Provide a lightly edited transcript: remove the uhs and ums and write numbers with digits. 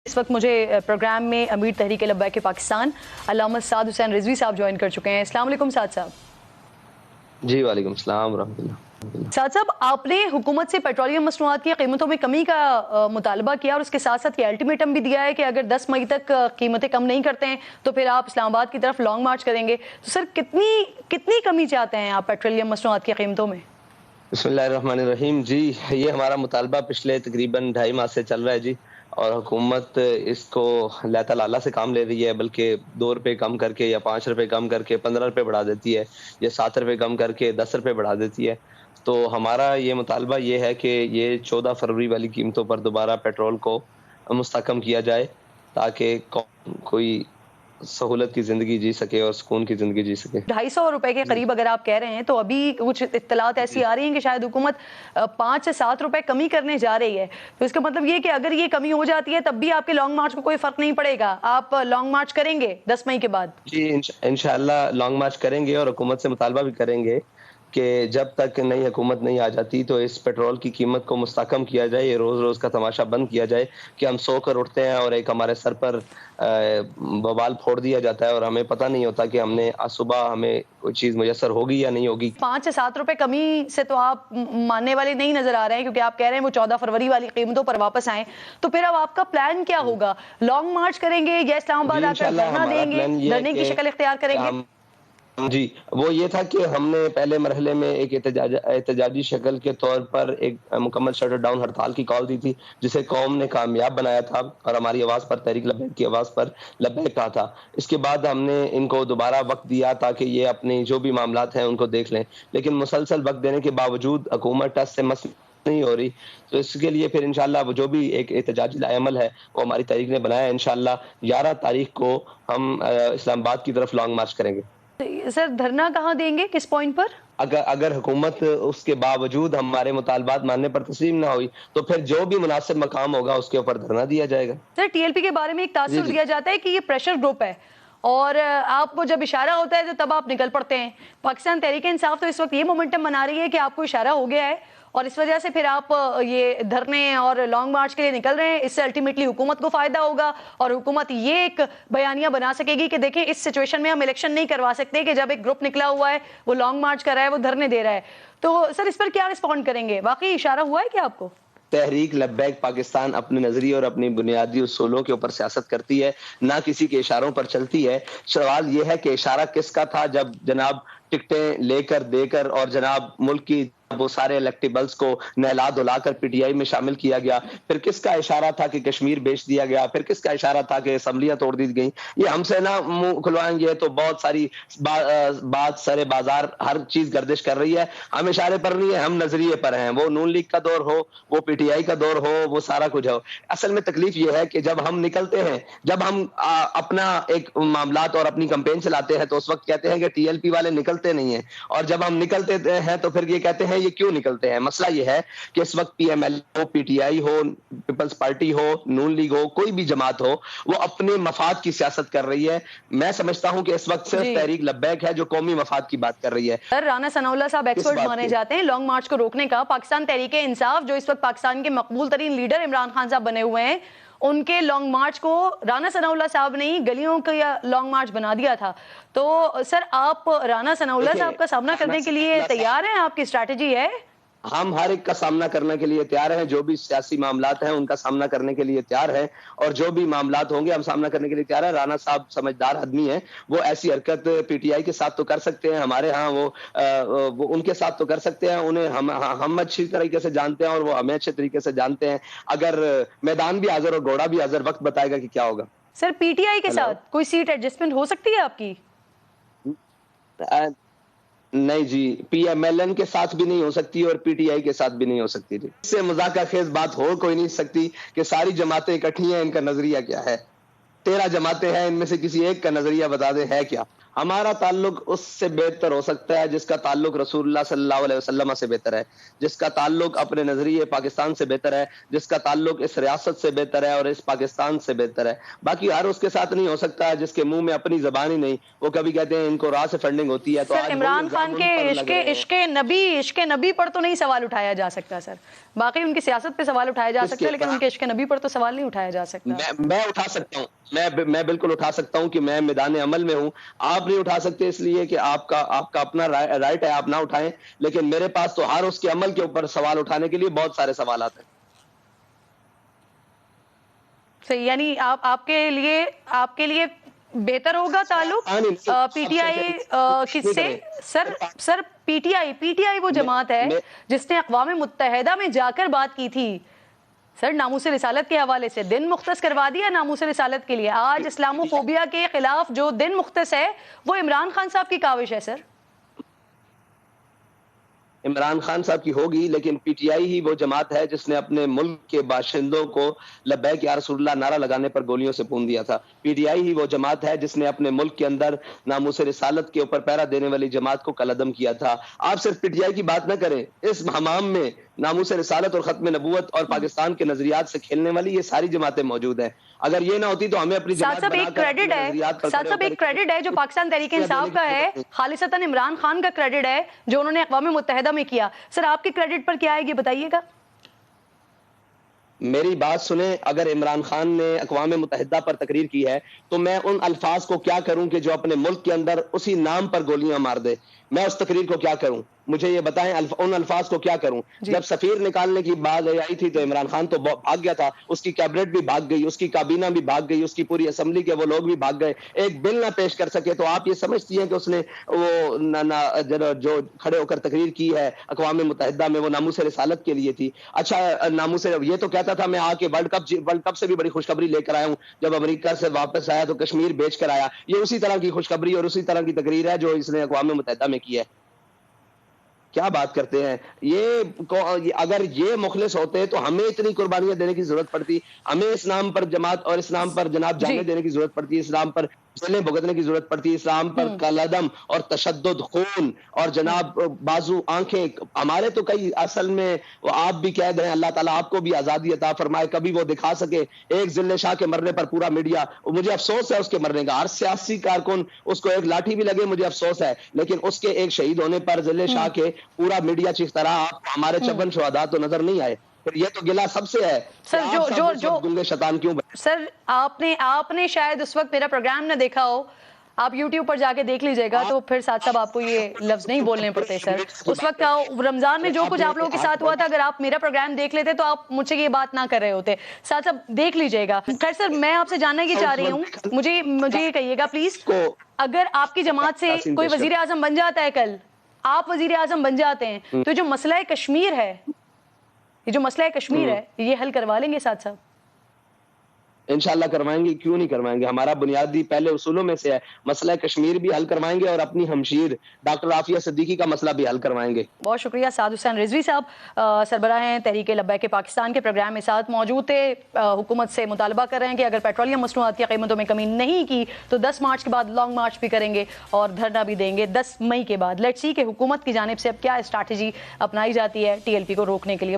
इस वक्त मुझे प्रोग्राम में अमीर तहरीक लब्बैक पाकिस्तान अल्लामा साद हुसैन रिजवी साहब ज्वाइन कर चुके हैं। अस्सलाम वालेकुम साद साहब। जी वालेकुम सलाम रहमतुल्लाह। साद साहब, आपने हुकूमत से पेट्रोलियम मसनूआत की कीमतों में कमी का मुतालबा किया और उसके साथ साथ ये अल्टीमेटम भी दिया है कि अगर 10 मई तक कीमतें कम नहीं करते हैं तो फिर आप इस्लामाबाद की तरफ लॉन्ग मार्च करेंगे। तो सर कितनी कमी चाहते हैं आप पेट्रोलियम मसनूआत की कीमतों में? बिस्मिल्लाहिर्रहमानिर्रहीम। जी, ये हमारा मुतालबा पिछले तकरीबन 2.5 माह से चल रहा है जी, और हुकूमत इसको लैता लाला से काम ले रही है, बल्कि 2 रुपये कम करके या 5 रुपये कम करके 15 रुपये बढ़ा देती है, या 7 रुपये कम करके 10 रुपये बढ़ा देती है। तो हमारा ये मुतालबा ये है कि ये 14 फरवरी वाली कीमतों पर दोबारा पेट्रोल को मुस्तहकम किया जाए, ताकि कोई सहूलत की ज़िंदगी जी सके और सुकून की ज़िंदगी जी सके। 250 रुपए के करीब अगर आप कह रहे हैं, तो अभी कुछ इत्तलात ऐसी आ रही हैं कि शायद हुकूमत 5 से 7 रुपए कमी करने जा रही है। तो इसका मतलब ये कि अगर ये कमी हो जाती है तब भी आपके लॉन्ग मार्च को कोई फर्क नहीं पड़ेगा, आप लॉन्ग मार्च करेंगे 10 मई के बाद? जी, इंशाअल्लाह लॉन्ग मार्च करेंगे और हुकूमत से मुतालबा भी करेंगे कि जब तक नई हुकूमत नहीं आ जाती तो इस पेट्रोल की कीमत को मुस्तहकम किया जाए, ये रोज़ रोज़ का तमाशा बंद किया जाए कि हम सो कर उठते हैं और एक हमारे सर पर बवाल फोड़ दिया जाता है और हमें पता नहीं होता कि हमने आज सुबह हमें कोई चीज़ मुयस्सर होगी या नहीं होगी। 5 से 7 रुपए कमी से तो आप मानने वाले नहीं नजर आ रहे हैं, क्योंकि आप कह रहे हैं वो 14 फरवरी वाली कीमतों पर वापस आए। तो फिर अब आपका प्लान क्या होगा? लॉन्ग मार्च करेंगे या इस्लामाबाद आकर धरना देंगे, धरने की शक्ल इख्तियार करेंगे? जी, वो ये था कि हमने पहले मरहले में एक एहतजाजी शक्ल के तौर पर एक मुकम्मल शटर डाउन हड़ताल की कॉल दी थी, जिसे कौम ने कामयाब बनाया था और हमारी आवाज़ पर, तहरीक लब्बैक की आवाज़ पर लब्बैक कहा था। इसके बाद हमने इनको दोबारा वक्त दिया ताकि ये अपने जो भी मामलात हैं उनको देख लें, लेकिन मुसलसल वक्त देने के बावजूद हुकूमत टस से मस नहीं हो रही। तो इसके लिए फिर इंशाल्लाह वो जो भी एक एहतजाजी लाएअमल है वो हमारी तहरीक ने बनाया। इंशाल्लाह 11 तारीख को हम इस्लामाबाद की तरफ लॉन्ग मार्च करेंगे। सर, धरना कहाँ देंगे, किस पॉइंट पर? अगर हुकूमत उसके बावजूद हमारे मुतालबात मानने पर तस्लीम ना हुई तो फिर जो भी मुनासिब मकाम होगा उसके ऊपर धरना दिया जाएगा। सर, टीएलपी के बारे में एक तासुर दिया जाता है कि ये प्रेशर ग्रुप है और आपको जब इशारा होता है तो तब आप निकल पड़ते हैं। पाकिस्तान तहरीक इंसाफ तो इस वक्त ये मोमेंटम बना रही है कि आपको इशारा हो गया है और इस वजह से फिर आप ये धरने और लॉन्ग मार्च के लिए निकल रहे हैं। इससे अल्टीमेटली हुकूमत को फायदा होगा और हुकूमत ये एक बयानिया बना सकेगी कि देखें, इस सिचुएशन में हम इलेक्शन नहीं करवा सकते कि जब एक ग्रुप निकला हुआ है, वो लॉन्ग मार्च कर रहा है, वो धरने दे रहा है। तो सर, इस पर क्या रिस्पॉन्ड करेंगे? वाकई इशारा हुआ है क्या आपको? तहरीक लब्बैक पाकिस्तान अपने नजरिए और अपनी बुनियादी उसूलों के ऊपर सियासत करती है, ना किसी के इशारों पर चलती है। सवाल यह है कि इशारा किसका था जब जनाब टिकटें लेकर देकर और जनाब मुल्क की वो सारे इलेक्टेबल्स को नहला धुलाकर पीटीआई में शामिल किया गया? फिर किसका इशारा था कि कश्मीर बेच दिया गया? फिर किसका इशारा था कि असम्बलियां तोड़ दी गई? ये हमसे ना मुंह खुलवाएंगे तो बहुत सारी बात सरे बाजार हर चीज गर्दिश कर रही है। हम इशारे पर नहीं है, हम नजरिए पर हैं। वो नून लीग का दौर हो, वो पीटीआई का दौर हो, वो सारा कुछ हो। असल में तकलीफ ये है कि जब हम निकलते हैं, जब हम अपना एक मामलात और अपनी कैंपेन चलाते हैं तो उस वक्त कहते हैं कि टीएलपी वाले निकलते नहीं है, और जब हम निकलते हैं तो फिर ये कहते हैं ये क्यों निकलते हैं। मसला ये है कि इस वक्त पीएमएल हो, पीटीआई हो, पीपल्स पार्टी हो, नून लीग हो, कोई भी जमात हो, वो अपने मफाद की सियासत कर रही है। मैं समझता हूं कि इस वक्त सिर्फ तहरीक लब्बैक है जो कौमी मफाद की बात कर रही है। सर, राना सनाउल्लाह साहब एक्सपर्ट माने जाते हैं लॉन्ग मार्च को रोकने का। पाकिस्तान तहरीक इंसाफ जो इस वक्त पाकिस्तान के मकबूल तरीन लीडर इमरान खान साहब बने हुए हैं, उनके लॉन्ग मार्च को राना सनाउल्लाह साहब ने ही गलियों का लॉन्ग मार्च बना दिया था। तो सर, आप राना सनाउल्लाह साहब का सामना करने के लिए तैयार हैं? आपकी स्ट्रैटेजी है? हम हर एक का सामना करने के लिए तैयार हैं, जो भी सियासी मामलात हैं उनका सामना करने के लिए तैयार हैं, और जो भी मामलात होंगे हम सामना करने के लिए तैयार हैं। राना साहब समझदार आदमी हैं, वो ऐसी हरकत पीटीआई के साथ तो कर सकते हैं, हमारे यहाँ वो उनके साथ तो कर सकते हैं। उन्हें हम अच्छी तरीके से जानते हैं और वो हमें अच्छे तरीके से जानते हैं। अगर मैदान भी हाजिर और घोड़ा भी हाजिर, वक्त बताएगा कि क्या होगा। सर, पीटीआई के साथ कोई सीट एडजस्टमेंट हो सकती है आपकी? नहीं जी, पीएमएलएन के साथ भी नहीं हो सकती और पीटीआई के साथ भी नहीं हो सकती जी। इससे मजाक खेज बात हो कोई नहीं सकती कि सारी जमातें इकट्ठी हैं, इनका नजरिया क्या है। 13 जमातें हैं, इनमें से किसी एक का नजरिया बता दे है क्या। ہمارا تعلق اس سے بہتر ہو سکتا ہے جس کا تعلق رسول اللہ صلی اللہ علیہ وسلم سے بہتر ہے، جس کا تعلق اپنے نظریے پاکستان سے بہتر ہے، جس کا تعلق اس ریاست سے بہتر ہے اور اس پاکستان سے بہتر ہے۔ باقی ہر اس کے ساتھ نہیں ہو سکتا جس کے منہ میں اپنی زبان ہی نہیں، وہ کبھی کہتے ہیں ان کو راہ سے فنڈنگ ہوتی ہے۔ تو سر عمران خان کے عشق نبی پر تو نہیں سوال اٹھایا جا سکتا سر، باقی ان کی سیاست پہ سوال اٹھایا جا سکتا ہے، لیکن ان کے عشق نبی پر تو سوال نہیں اٹھایا جا سکتا۔ میں اٹھا سکتا ہوں، میں بالکل اٹھا سکتا ہوں کہ میں میدان عمل میں ہوں، آپ نہیں اٹھا سکتے اس لیے کہ آپ کا اپنا رائٹ ہے، آپ نہ اٹھائیں، لیکن میرے پاس تو ہر اس کے عمل کے اوپر سوال اٹھانے کے لیے بہت سارے سوالات ہیں۔ صحیح، یعنی آپ کے لیے بہتر ہوگا تعلق پی ٹی آئی کس سے؟ سر پی ٹی آئی وہ جماعت ہے جس نے اقوام متحدہ میں جا کر بات کی تھی سر ناموس رسالت کے حوالے سے، دن مختص کروا دیا ناموس رسالت کے لیے۔ آج اسلامو فوبیا کے خلاف جو دن مختص ہے وہ عمران خان صاحب کی کاوش ہے سر۔ عمران خان صاحب کی ہوگی، لیکن پی ٹی آئی ہی وہ جماعت ہے جس نے اپنے ملک کے باشندوں کو لبیک یا رسول اللہ نعرہ لگانے پر گولیوں سے پون دیا تھا۔ پی ٹی آئی ہی وہ جماعت ہے جس نے اپنے ملک کے اندر ناموس رسالت کے اوپر پہرا دینے والی جماعت کو قلعدم کیا تھا۔ آپ صرف پی ٹی آئی کی بات نہ کریں، اس حمام میں ناموس رسالت اور ختم نبوت اور پاکستان کے نظریات سے کھیلنے والی یہ ساری جماعتیں موجود ہیں۔ اگر یہ نہ ہوتی تو ہمیں اپنی جماعت بنا کر اپنے نظریات پر ایک کریڈٹ ہے جو پاکستان تحریک انصاف کا ہے، خالصتاً عمران خان کا کریڈٹ ہے جو انہوں نے اقوام متحدہ میں کیا۔ سر آپ کے کریڈٹ پر کیا ہے یہ بتائیے گا؟ میری بات سنیں، اگر عمران خان نے اقوام متحدہ پر تقریر کی ہے تو میں ان الفاظ کو کیا کروں کہ جو اپنے ملک کے اندر اسی نام پر گولیاں مار دے؟ میں اس تقریر کو کیا کروں؟ مجھے یہ بتائیں ان الفاظ کو کیا کروں؟ جب سفیر نکالنے کی بات آئی تھی تو عمران خان تو بھاگ گیا تھا، اس کی کیبنٹ بھی بھاگ گئی، اس کی کابینہ بھی بھاگ گئی، اس کی پوری اسمبلی کے وہ لوگ بھی بھاگ گئے، ایک بل نہ پیش کر سکے۔ تو آپ یہ سمجھتی ہیں کہ اس نے وہ جو کھڑے ہو کر تقریر کی ہے اقوام متحدہ میں وہ ناموس رسالت کے لیے تھی؟ اچھا ناموس یہ تو کہتا تھا میں آ کے ورلڈ کپ سے بھی بڑی خوشخبری لے کر آیا ہوں، جب امریکہ سے واپس آیا تو کشمیر بیچ کر آیا۔ یہ اسی طرح کی خوشخبری اور اسی طرح کی تقریر ہے جو اس نے اقوام متحدہ میں کی ہے۔ کیا بات کرتے ہیں یہ؟ اگر یہ مخلص ہوتے تو ہمیں اتنی قربانیاں دینے کی ضرورت پڑتی، ہمیں اسلام پر جماعت اور اسلام پر جناب جانے دینے کی ضرورت پڑتی، اسلام پر جیلیں بھگتنے کی ضرورت پڑتی، اسلام پر قلعدم اور تشدد، خون اور جناب بازو آنکھیں ہمارے تو کئی اصل میں آپ بھی قید ہیں، اللہ تعالیٰ آپ کو بھی آزادی عطا فرمائے، کبھی وہ دکھا سکے ایک ذل شاہ کے مرنے پر پورا میڈیا، مجھے افسوس ہے اس کے مرنے کا، ہر سیاسی کارکن اس کو ایک لاٹھی بھی لگے مجھے افسوس ہے، لیکن اس کے ایک شہید ہونے پر ذل شاہ کے پورا میڈیا چیختا رہا، آپ ہمارے 56 شہداء تو نظر نہیں آئے۔ یہ تو گلہ سب سے ہے سر جو گنگے شیطان کیوں بنے؟ سر آپ نے شاید اس وقت میرا پروگرام نہ دیکھا ہو، آپ یوٹیوب پر جا کے دیکھ لیجئے گا تو پھر ساتھ صاحب آپ کو یہ لفظ نہیں بولنے پڑتے سر۔ اس وقت رمضان میں جو کچھ آپ لوگوں کے ساتھ ہوا تھا، اگر آپ میرا پروگرام دیکھ لیتے تو آپ مجھ سے یہ بات نہ کر رہے ہوتے۔ ساتھ صاحب دیکھ لیجئے گا۔ خیر سر میں آپ سے جاننا یہ چاہ رہی ہوں، مجھے یہ کہیے گا پلیز، اگر آپ کی جماعت سے کوئی وزیر اعظم بن جاتا ہے، کل آپ وزیر اعظم بن جاتے ہیں تو جو مسئلہ کشمیر ہے، یہ حل کروا لیں گے ساتھ صاحب؟ انشاءاللہ کروائیں گے، کیوں نہیں کروائیں گے؟ ہمارا بنیادی پہلے اصولوں میں سے ہے، مسئلہ کشمیر بھی حل کروائیں گے اور اپنی ہمشیر ڈاکٹر عافیہ صدیقی کا مسئلہ بھی حل کروائیں گے۔ بہت شکریہ سعد حسین رضوی صاحب، سربراہ ہیں تحریک لبیک پاکستان کے پروگرام میں ساتھ موجود تھے۔ حکومت سے مطالبہ کر رہے ہیں کہ اگر پیٹرولیم مصنوعات کی قیمتوں میں کمی نہیں کی تو 10 مارچ کے بعد لانگ مارچ بھی کریں گے اور دھرنا بھی دیں گے 10 مئی کے بعد۔ لیٹس سی کہ حکومت کی جانب سے اب کیا اسٹریٹجی اپنائی جاتی ہے TLP کو روکنے کے لیے۔